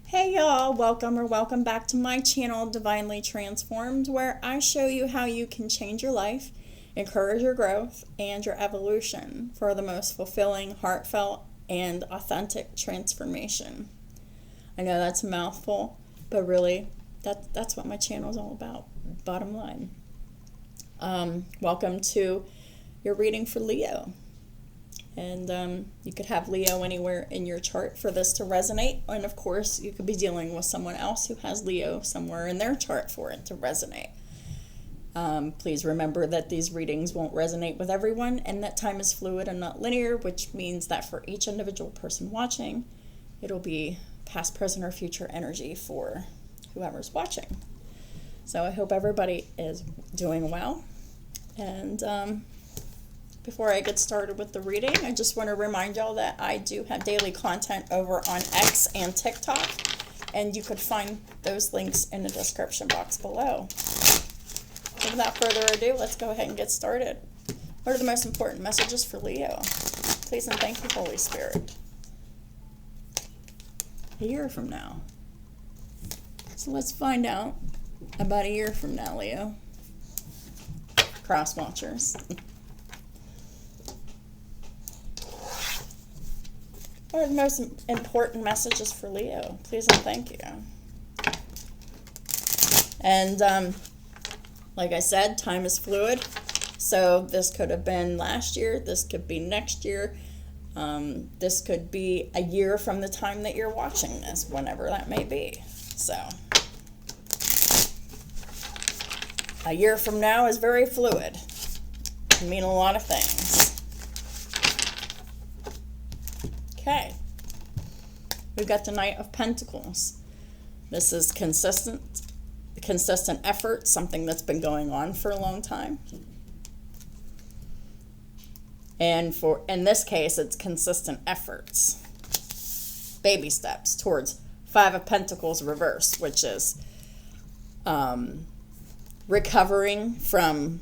Hey y'all, welcome back to my channel, Divinely Transformed, where I show you how you can change your life, encourage your growth, and your evolution for the most fulfilling, heartfelt, and authentic transformation. I know that's a mouthful, but really, that's what my channel is all about, bottom line. Welcome to your reading for Leo. And you could have Leo anywhere in your chart for this to resonate. And of course, you could be dealing with someone else who has Leo somewhere in their chart for it to resonate. Please remember that these readings won't resonate with everyone and that time is fluid and not linear, which means that for each individual person watching, it'll be past, present, or future energy for whoever's watching. So I hope everybody is doing well. And before I get started with the reading, I just want to remind y'all that I do have daily content over on X and TikTok, and you could find those links in the description box below. So without further ado, let's go ahead and get started. What are the most important messages for Leo? Please and thank you, Holy Spirit. A year from now. So let's find out about a year from now, Leo. Cross watchers. What are the most important messages for Leo? Please and thank you. And like I said, time is fluid. So this could have been last year. This could be next year. This could be a year from the time that you're watching this, whenever that may be. So a year from now is very fluid. It can mean a lot of things. Okay, we've got the Knight of Pentacles. This is consistent effort, something that's been going on for a long time. And in this case, it's consistent efforts, baby steps towards Five of Pentacles reverse, which is recovering from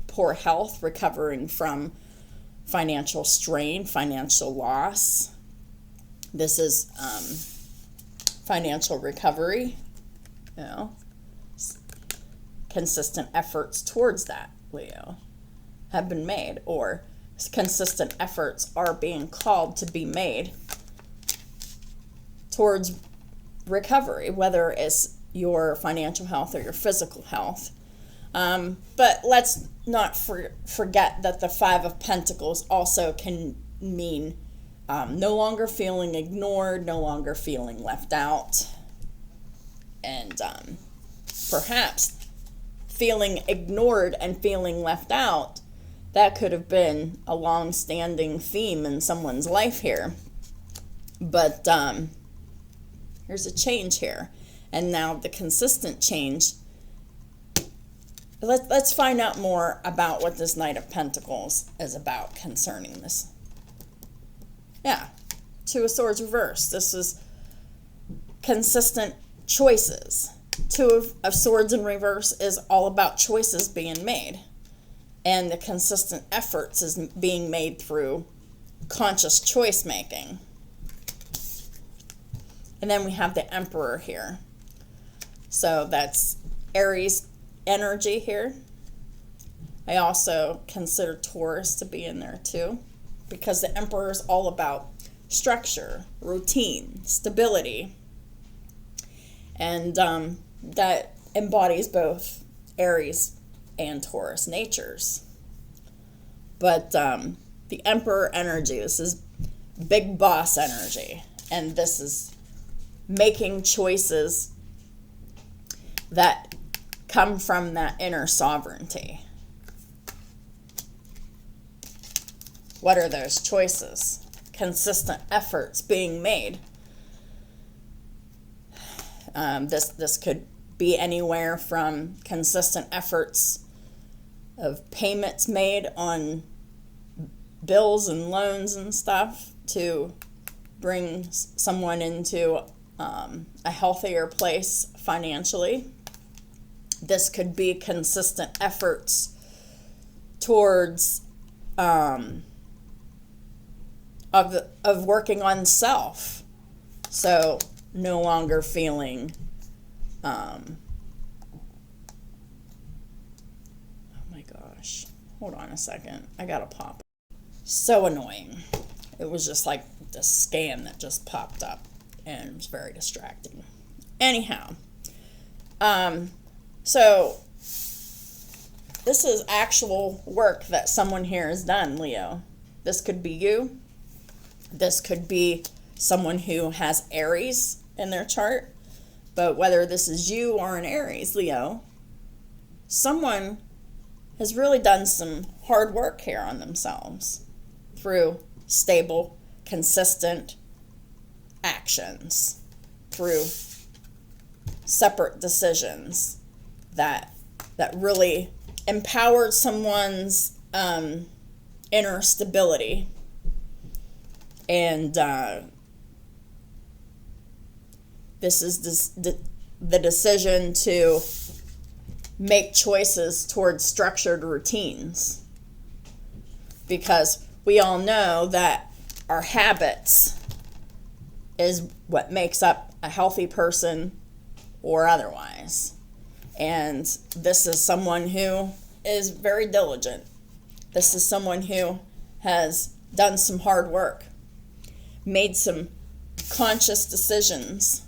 poor health, recovering from financial strain, financial loss. This is financial recovery, consistent efforts towards that, Leo, have been made, or consistent efforts are being called to be made towards recovery, whether it's your financial health or your physical health. But let's not forget that the Five of Pentacles also can mean no longer feeling ignored, no longer feeling left out, and perhaps feeling ignored and feeling left out. That could have been a long-standing theme in someone's life here. But there's a change here. And now the consistent change. Let's find out more about what this Knight of Pentacles is about concerning this. Yeah, Two of Swords reverse. This is consistent choices. Two of Swords in reverse is all about choices being made. And the consistent efforts is being made through conscious choice making. And then we have the Emperor here. So that's Aries energy here. I also consider Taurus to be in there too, because the Emperor is all about structure, routine, stability, and that embodies both Aries and Taurus natures. But the Emperor energy, this is big boss energy, and this is making choices that come from that inner sovereignty. What are those choices? Consistent efforts being made. This could be anywhere from consistent efforts of payments made on bills and loans and stuff to bring someone into a healthier place financially. This could be consistent efforts towards of working on self. So no longer feeling, oh my gosh, hold on a second, I gotta pop. So annoying. It was just like the scam that just popped up, and it was very distracting. Anyhow, so this is actual work that someone here has done, Leo. This could be you. This could be someone who has Aries in their chart. But whether this is you or an Aries, Leo, someone has really done some hard work here on themselves through stable, consistent actions, through separate decisions that really empowered someone's inner stability. And this is the decision to make choices towards structured routines. Because we all know that our habits is what makes up a healthy person or otherwise. And this is someone who is very diligent. This is someone who has done some hard work, made some conscious decisions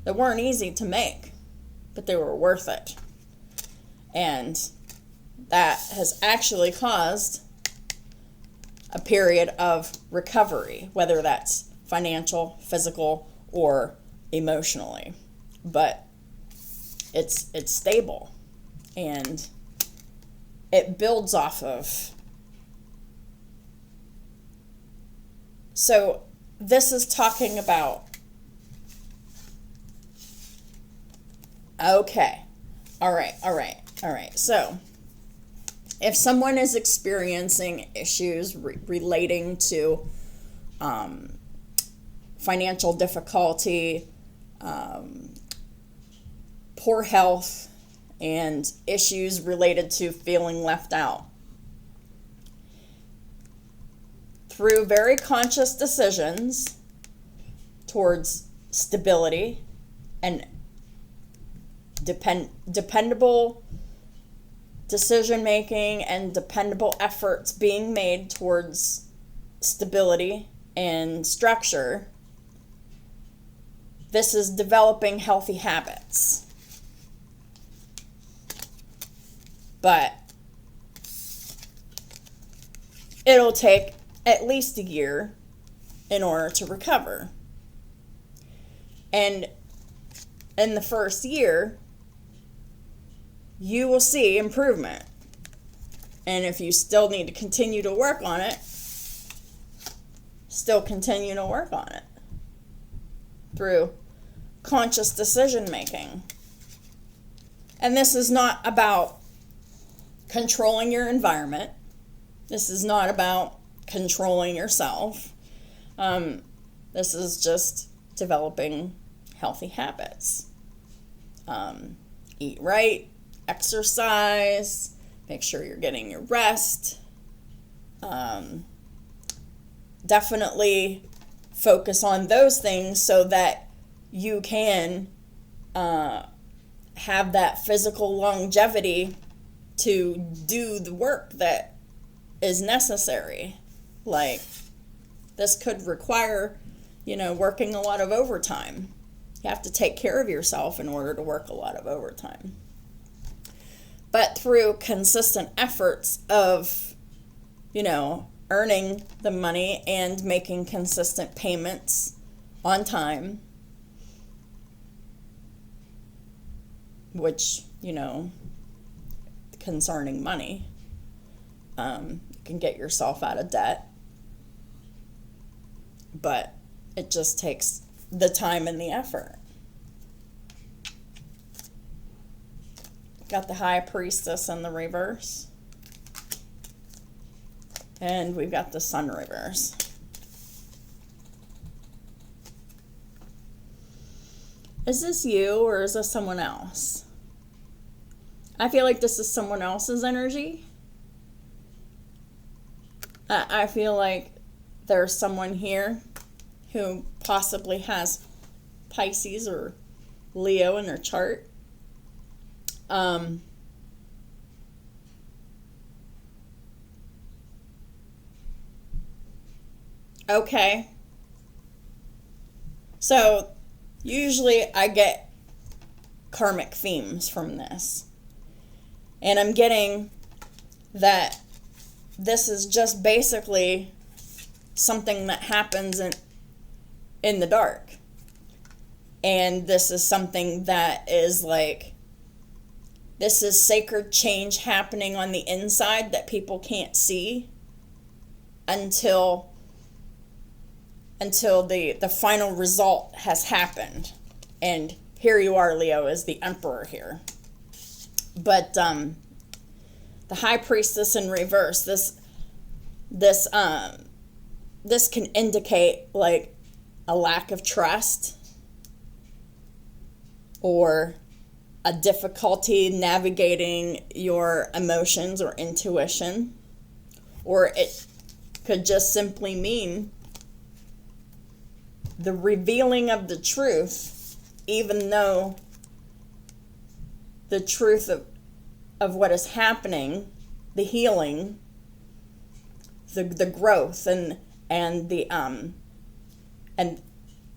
that weren't easy to make, but they were worth it. And that has actually caused a period of recovery, whether that's financial, physical, or emotionally. But it's stable, and it builds off of. So this is talking about, okay, all right. So if someone is experiencing issues relating to financial difficulty, poor health, and issues related to feeling left out, through very conscious decisions towards stability and dependable decision making and dependable efforts being made towards stability and structure, this is developing healthy habits. But it'll take at least a year in order to recover. And in the first year, you will see improvement. And if you still need to continue to work on it, still continue to work on it through conscious decision making. And this is not about controlling your environment. This is not about controlling yourself. This is just developing healthy habits. Eat right, exercise, make sure you're getting your rest. Definitely focus on those things so that you can have that physical longevity to do the work that is necessary. Like, this could require, working a lot of overtime. You have to take care of yourself in order to work a lot of overtime. But through consistent efforts of, earning the money and making consistent payments on time, which, concerning money, you can get yourself out of debt. But it just takes the time and the effort. Got the High Priestess in the reverse. And we've got the Sun reverse. Is this you or is this someone else? I feel like this is someone else's energy. I feel like there's someone here who possibly has Pisces or Leo in their chart. Okay. So usually I get karmic themes from this. And I'm getting that this is just basically something that happens in the dark. And this is something that is like, this is sacred change happening on the inside that people can't see until the final result has happened. And here you are, Leo, as the Emperor here. But the High Priestess in reverse, this can indicate like a lack of trust or a difficulty navigating your emotions or intuition, or it could just simply mean the revealing of the truth, even though the truth of what is happening, the healing, the growth and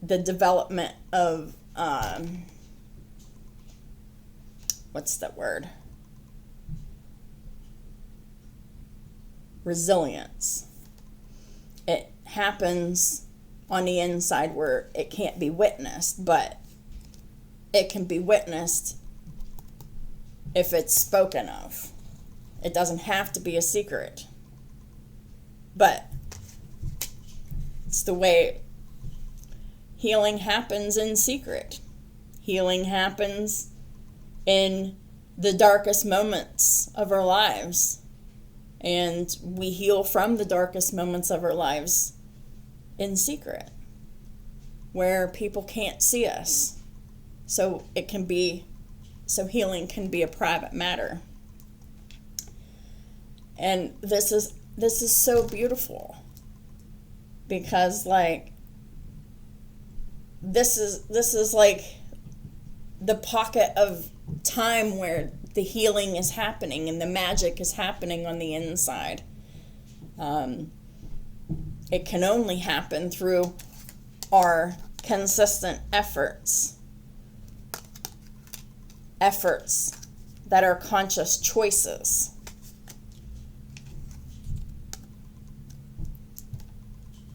the development of what's that word? Resilience. It happens on the inside where it can't be witnessed, but it can be witnessed if it's spoken of. It doesn't have to be a secret. But it's the way healing happens in secret. Healing happens in the darkest moments of our lives. And we heal from the darkest moments of our lives in secret, where people can't see us. So healing can be a private matter. And this is so beautiful, because like this is like the pocket of time where the healing is happening and the magic is happening on the inside. It can only happen through our consistent efforts that are conscious choices.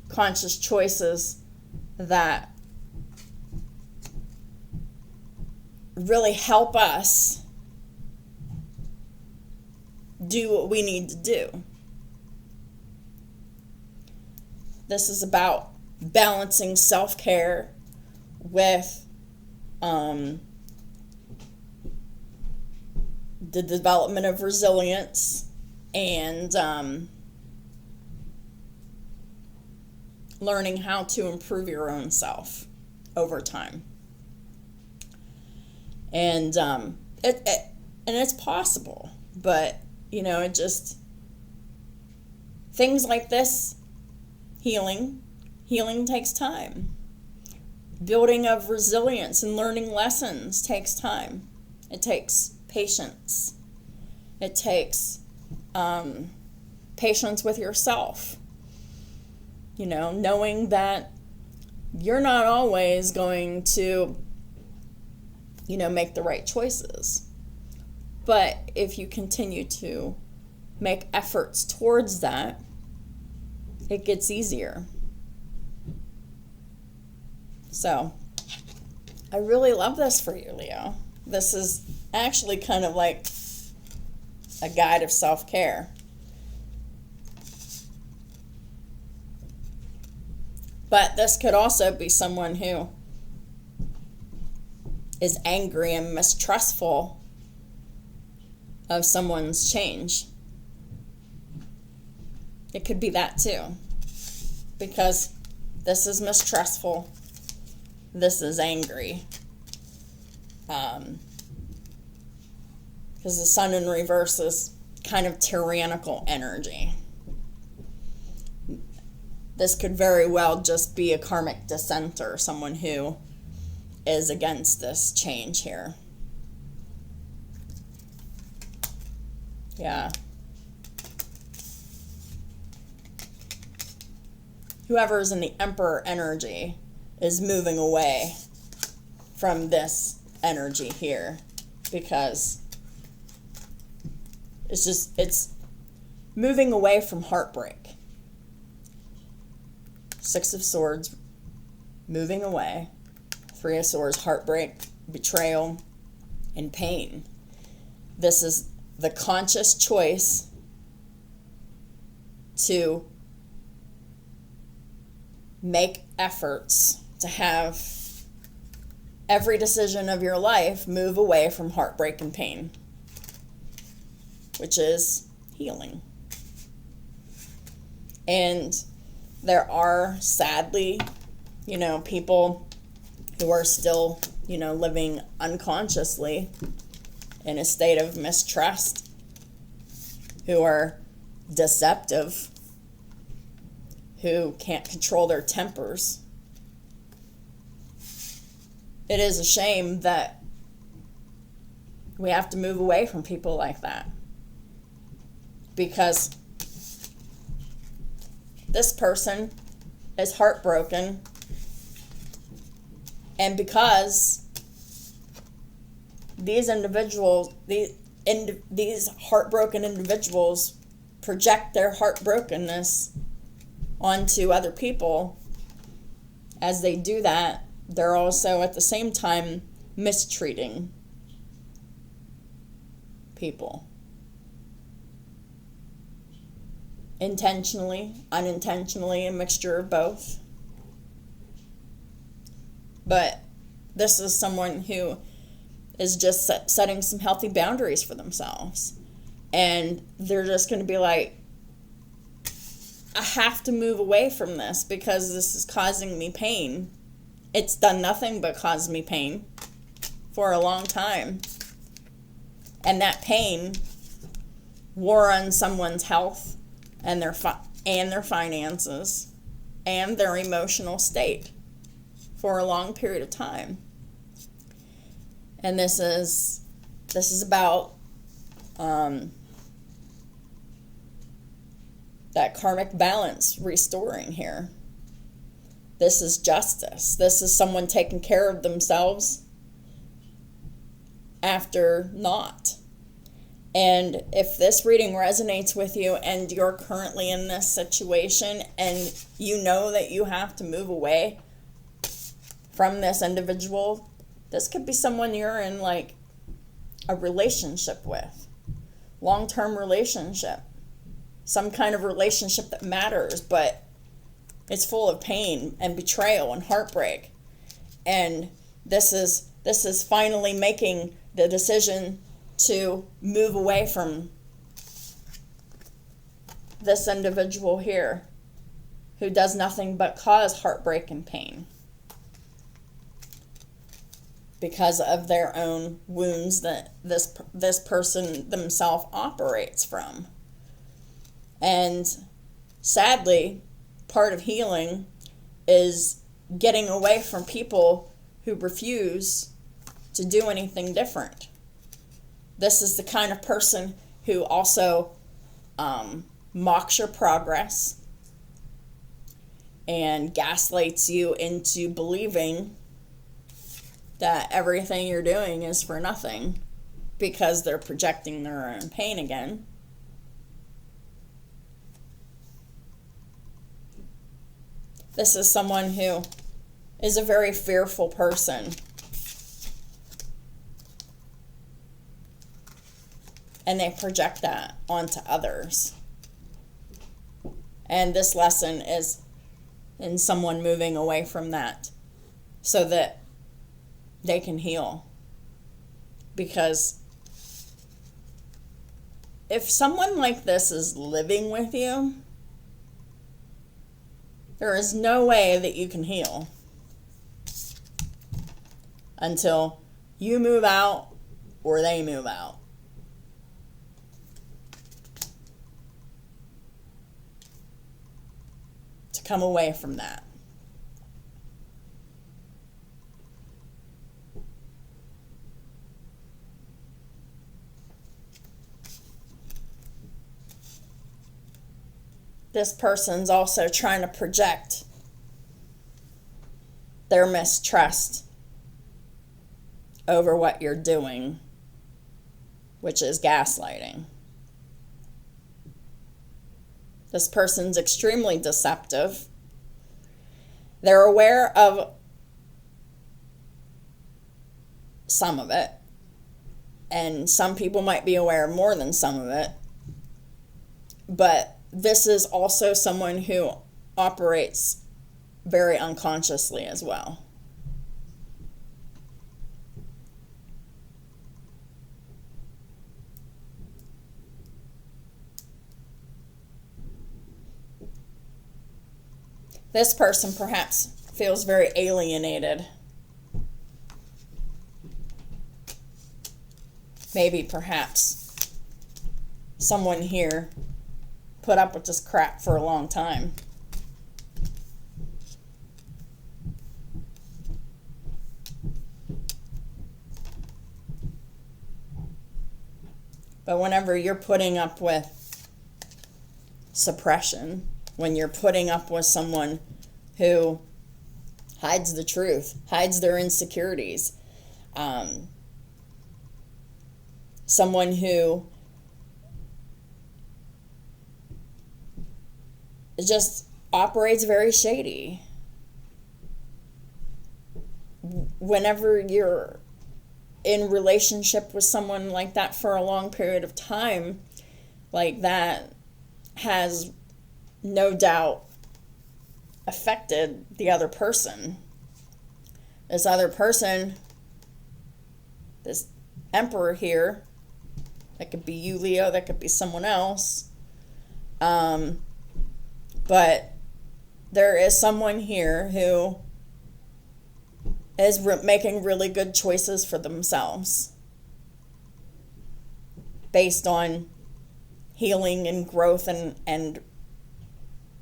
Conscious choices that really help us do what we need to do. This is about balancing self-care with the development of resilience and learning how to improve your own self over time. And it's possible, but it just, things like this, healing takes time. Building of resilience and learning lessons takes time. It takes patience. It takes patience with yourself. Knowing that you're not always going to, make the right choices. But if you continue to make efforts towards that, it gets easier. So, I really love this for you, Leo. This is actually kind of like a guide of self-care. But this could also be someone who is angry and mistrustful of someone's change. It could be that too. Because this is mistrustful. This is angry. Because the sun in reverse is kind of tyrannical energy. This could very well just be a karmic dissenter, someone who is against this change here. Yeah. Whoever's in the Emperor energy is moving away from this energy here, because it's moving away from heartbreak. Six of Swords, moving away. Three of Swords, heartbreak, betrayal, and pain. This is the conscious choice to make efforts to have every decision of your life move away from heartbreak and pain, which is healing. And there are, sadly, people who are still, living unconsciously in a state of mistrust, who are deceptive, who can't control their tempers. It is a shame that we have to move away from people like that, because this person is heartbroken, and because these individuals, these heartbroken individuals project their heartbrokenness onto other people, as they do that, they're also at the same time mistreating people. Intentionally, unintentionally, a mixture of both. But this is someone who is just setting some healthy boundaries for themselves. And they're just going to be like, I have to move away from this because this is causing me pain. It's done nothing but cause me pain for a long time. And that pain wore on someone's health and their finances and their emotional state for a long period of time. And this is about that karmic balance restoring here. This is justice. This is someone taking care of themselves after not. And if this reading resonates with you and you're currently in this situation and you know that you have to move away from this individual, this could be someone you're in like a relationship with, long-term relationship, some kind of relationship that matters, but it's full of pain and betrayal and heartbreak. And this is finally making the decision to move away from this individual here who does nothing but cause heartbreak and pain because of their own wounds that this person themselves operates from. And sadly, part of healing is getting away from people who refuse to do anything different. This is the kind of person who also mocks your progress and gaslights you into believing that everything you're doing is for nothing because they're projecting their own pain again. This is someone who is a very fearful person. And they project that onto others. And this lesson is in someone moving away from that so that they can heal. Because if someone like this is living with you, there is no way that you can heal until you move out or they move out. To come away from that. this person's also trying to project their mistrust over what you're doing, which is gaslighting. This person's extremely deceptive. They're aware of some of it, and some people might be aware more than some of it, but this is also someone who operates very unconsciously as well. This person perhaps feels very alienated. Maybe perhaps someone here put up with this crap for a long time. But whenever you're putting up with suppression, when you're putting up with someone who hides the truth, hides their insecurities, someone who just operates very shady. Whenever you're in relationship with someone like that for a long period of time, like that has no doubt affected the other person. This other person, this Emperor here, that could be you, Leo, that could be someone else. But there is someone here who is making really good choices for themselves based on healing and growth and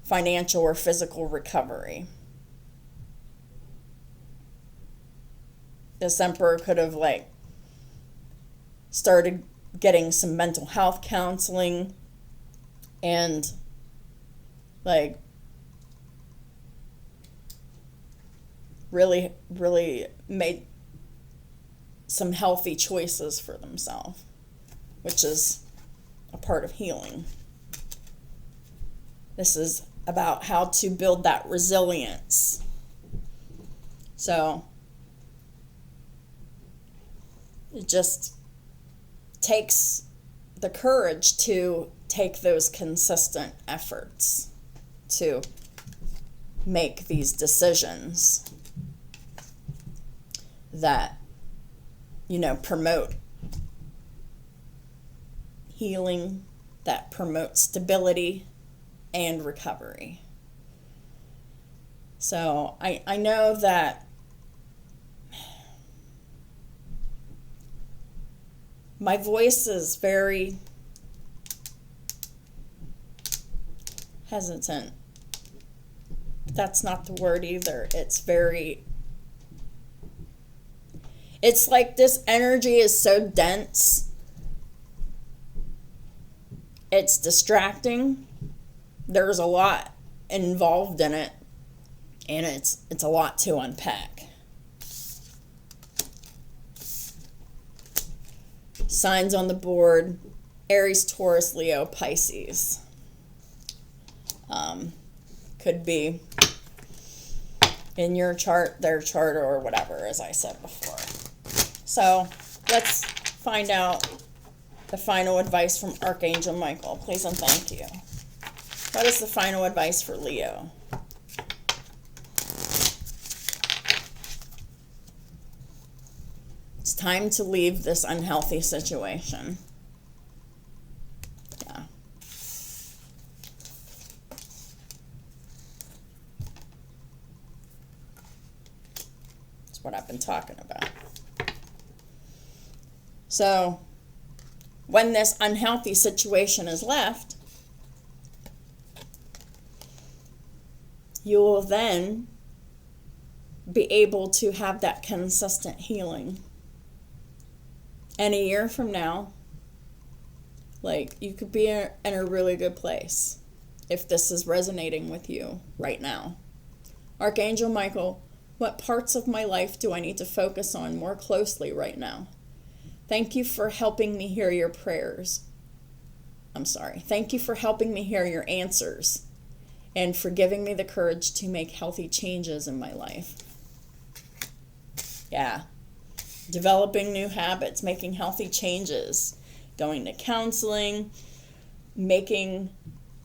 financial or physical recovery. This Emperor could have started getting some mental health counseling and really made some healthy choices for themselves, which is a part of healing. This is about how to build that resilience. So it just takes the courage to take those consistent efforts to make these decisions that, promote healing, that promote stability and recovery. So I know that my voice is very hesitant. That's not the word either. It's like this energy is so dense. It's distracting. There's a lot involved in it, and it's a lot to unpack. Signs on the board: Aries, Taurus, Leo, Pisces. Could be in your chart, their chart, or whatever, as I said before. So let's find out the final advice from Archangel Michael. Please and thank you. What is the final advice for Leo? It's time to leave this unhealthy situation. Yeah. That's what I've been talking about. So, when this unhealthy situation is left, you will then be able to have that consistent healing. And a year from now, you could be in a really good place. if this is resonating with you right now. Archangel Michael, what parts of my life do I need to focus on more closely right now? Thank you for helping me hear your prayers. Thank you for helping me hear your answers and for giving me the courage to make healthy changes in my life. Yeah. Developing new habits, making healthy changes, going to counseling, making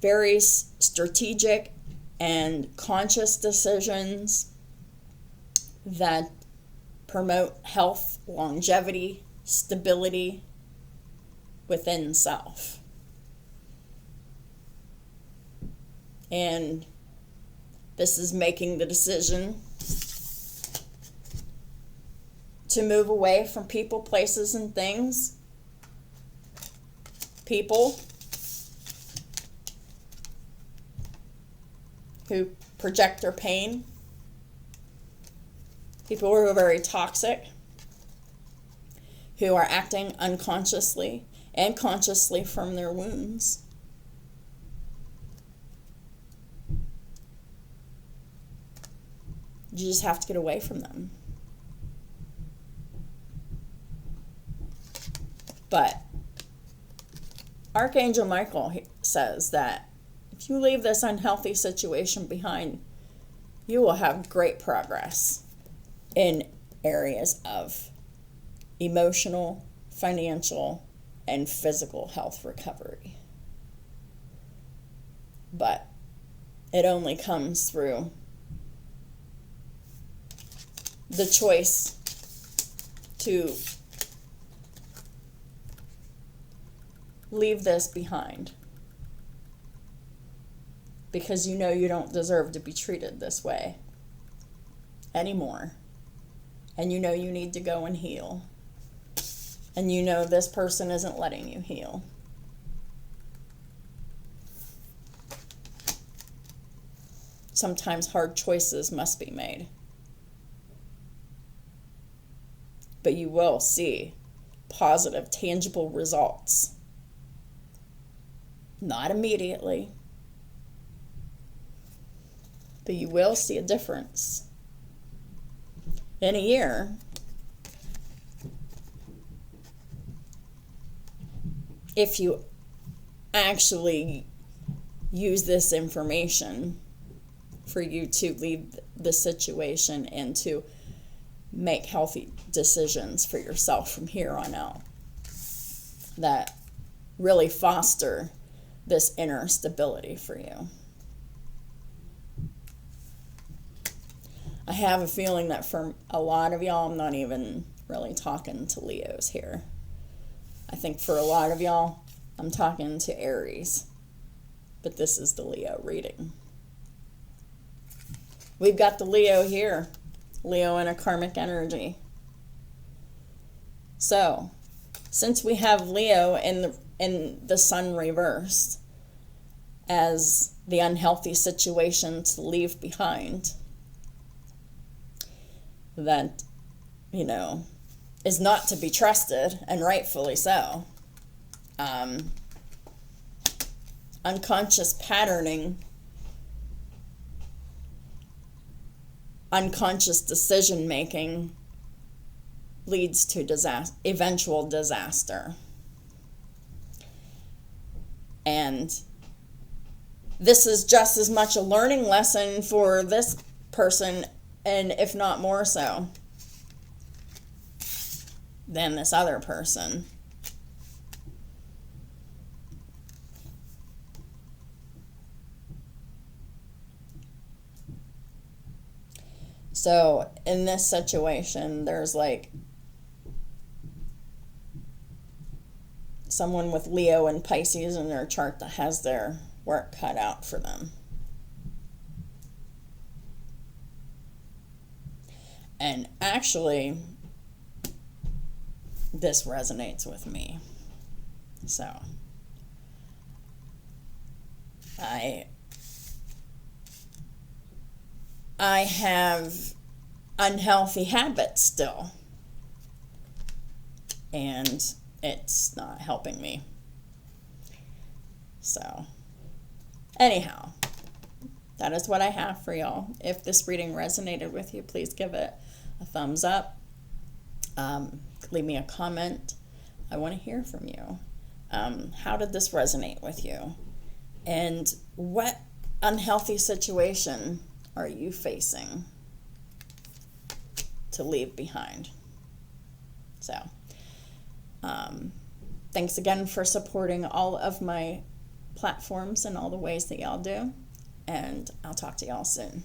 very strategic and conscious decisions that promote health, longevity, stability within self. And this is making the decision to move away from people, places, and things. People who project their pain. People who are very toxic. Who are acting unconsciously and consciously from their wounds. You just have to get away from them. But Archangel Michael says that if you leave this unhealthy situation behind, you will have great progress in areas of emotional, financial, and physical health recovery. But it only comes through the choice to leave this behind, because you know you don't deserve to be treated this way anymore, and you know you need to go and heal, and you know this person isn't letting you heal. Sometimes hard choices must be made, but you will see positive, tangible results. Not immediately, but you will see a difference. In a year, if you actually use this information for you to leave the situation and to make healthy decisions for yourself from here on out that really foster this inner stability for you. I have a feeling that for a lot of y'all, I'm not even really talking to Leos here. I think for a lot of y'all, I'm talking to Aries. But this is the Leo reading. We've got the Leo here. Leo in a karmic energy. So, since we have Leo in the sun reversed as the unhealthy situation to leave behind, that, is not to be trusted, and rightfully so. Unconscious patterning, unconscious decision making leads to eventual disaster. And this is just as much a learning lesson for this person, and if not more so, than this other person. So in this situation, there's someone with Leo and Pisces in their chart that has their work cut out for them. And actually, this resonates with me. So, I have unhealthy habits still, and it's not helping me. So, Anyhow, that is what I have for y'all. If this reading resonated with you, please give it a thumbs up. Leave me a comment. I want to hear from you. How did this resonate with you? And what unhealthy situation are you facing to leave behind? So, thanks again for supporting all of my platforms and all the ways that y'all do. And I'll talk to y'all soon.